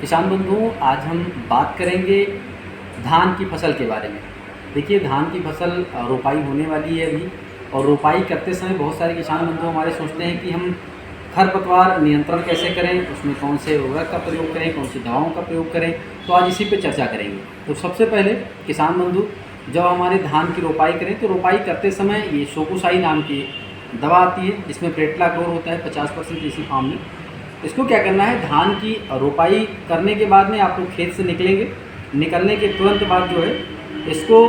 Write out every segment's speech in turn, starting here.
किसान बंधुओं, आज हम बात करेंगे धान की फसल के बारे में। देखिए, धान की फसल रोपाई होने वाली है अभी, और रोपाई करते समय बहुत सारे किसान बंधु हमारे सोचते हैं कि हम खरपतवार नियंत्रण कैसे करें, उसमें कौन से उर्वरक का प्रयोग करें, कौन सी दवाओं का प्रयोग करें। तो आज इसी पे चर्चा करेंगे। तो सबसे पहले किसान बंधु, जब हमारे धान की रोपाई करें तो रोपाई करते समय ये शोकुसाई नाम की दवा आती है, जिसमें प्रेटलाक्लोर होता है 50% इसी फॉर्म में। इसको क्या करना है, धान की रोपाई करने के बाद में आप लोग खेत से निकलेंगे। निकलने के तुरंत बाद जो है, इसको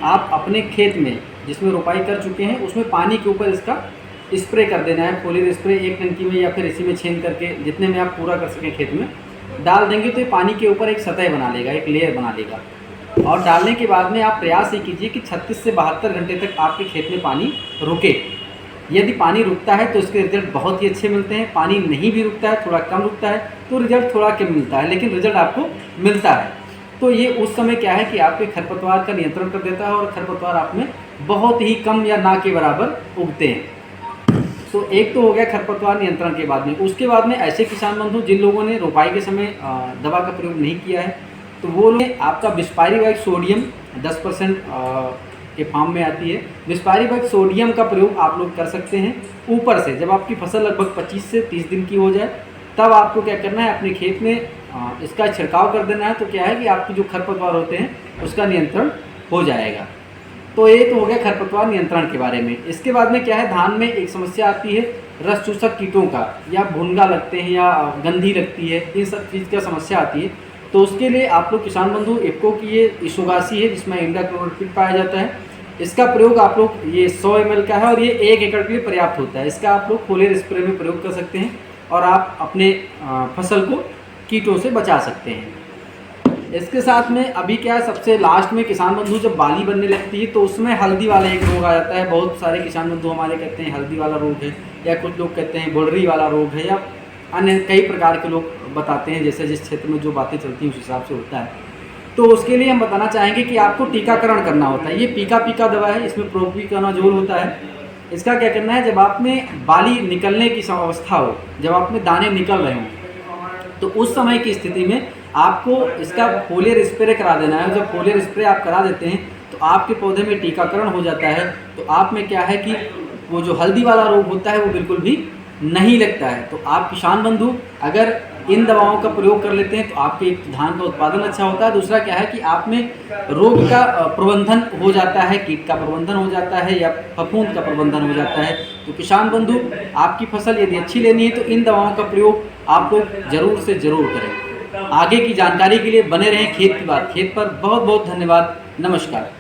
आप अपने खेत में जिसमें रोपाई कर चुके हैं उसमें पानी के ऊपर इसका स्प्रे कर देना है। फोलियर स्प्रे एक टंकी में या फिर इसी में छेद करके जितने में आप पूरा कर सकें खेत में डाल देंगे तो ये पानी के ऊपर एक सतह बना लेगा, एक लेयर बना लेगा। और डालने के बाद में आप प्रयास ये कीजिए कि 36 से 72 घंटे तक आपके खेत में पानी रुके। यदि पानी रुकता है तो इसके रिजल्ट बहुत ही अच्छे मिलते हैं। पानी नहीं भी रुकता है, थोड़ा कम रुकता है, तो रिजल्ट थोड़ा कम मिलता है, लेकिन रिजल्ट आपको मिलता है। तो ये उस समय क्या है कि आपके खरपतवार का नियंत्रण कर देता है और खरपतवार आप में बहुत ही कम या ना के बराबर उगते हैं। तो एक तो हो गया खरपतवार नियंत्रण के बाद में। उसके बाद में ऐसे किसान बंधु जिन लोगों ने रोपाई के समय दवा का प्रयोग नहीं किया है, तो वो लोग आपका बिस्पायरिक सोडियम 10% के फॉर्म में आती है। बिस्पायरिक सोडियम का प्रयोग आप लोग कर सकते हैं ऊपर से। जब आपकी फसल लगभग 25 से 30 दिन की हो जाए, तब आपको क्या करना है, अपने खेत में इसका छिड़काव कर देना है। तो क्या है कि आपके जो खरपतवार होते हैं उसका नियंत्रण हो जाएगा। तो ये तो हो गया खरपतवार नियंत्रण के बारे में। इसके बाद में क्या है, धान में एक समस्या आती है रस चूसक कीटों का, या भुनगा लगते हैं या गंधी लगती है, इन सब चीज़ का समस्या आती है। तो उसके लिए आप लोग किसान बंधु इफ्को की ये इसोगासी है जिसमें इंडाक्लोरोपिड पाया जाता है, इसका प्रयोग आप लोग, ये 100 ml का है और ये 1 एकड़ के लिए पर्याप्त होता है। इसका आप लोग फोलियर स्प्रे में प्रयोग कर सकते हैं और आप अपने फसल को कीटों से बचा सकते हैं। इसके साथ में अभी क्या है, सबसे लास्ट में किसान बंधु जब बाली बनने लगती है तो उसमें हल्दी वाला एक रोग आ जाता है। बहुत सारे किसान बंधु हमारे कहते हैं हल्दी वाला रोग है, या कुछ लोग कहते हैं बुलरी वाला रोग है, या अन्य कई प्रकार के लोग बताते हैं, जैसे जिस क्षेत्र में जो बातें चलती हैं उस हिसाब से होता है। तो उसके लिए हम बताना चाहेंगे कि आपको टीकाकरण करना होता है। ये पीका दवा है, इसमें प्रोपिकोनाजोल होता है। इसका क्या करना है, जब आप में बाली निकलने की अवस्था हो, जब आप में दाने निकल रहे हों, तो उस समय की स्थिति में आपको इसका फोलियर स्प्रे करा देना है। जब फोलियर स्प्रे आप करा देते हैं तो आपके पौधे में टीकाकरण हो जाता है। तो आप में क्या है कि वो जो हल्दी वाला रोग होता है वो बिल्कुल भी नहीं लगता है। तो आप किसान बंधु अगर इन दवाओं का प्रयोग कर लेते हैं तो आपके धान का उत्पादन अच्छा होता है। दूसरा क्या है कि आप में रोग का प्रबंधन हो जाता है, कीट का प्रबंधन हो जाता है, या फफूंद का प्रबंधन हो जाता है। तो किसान बंधु, आपकी फसल यदि अच्छी लेनी है तो इन दवाओं का प्रयोग आप लोग ज़रूर से ज़रूर करें। आगे की जानकारी के लिए बने रहें खेत की बात। खेत पर बहुत बहुत धन्यवाद। नमस्कार।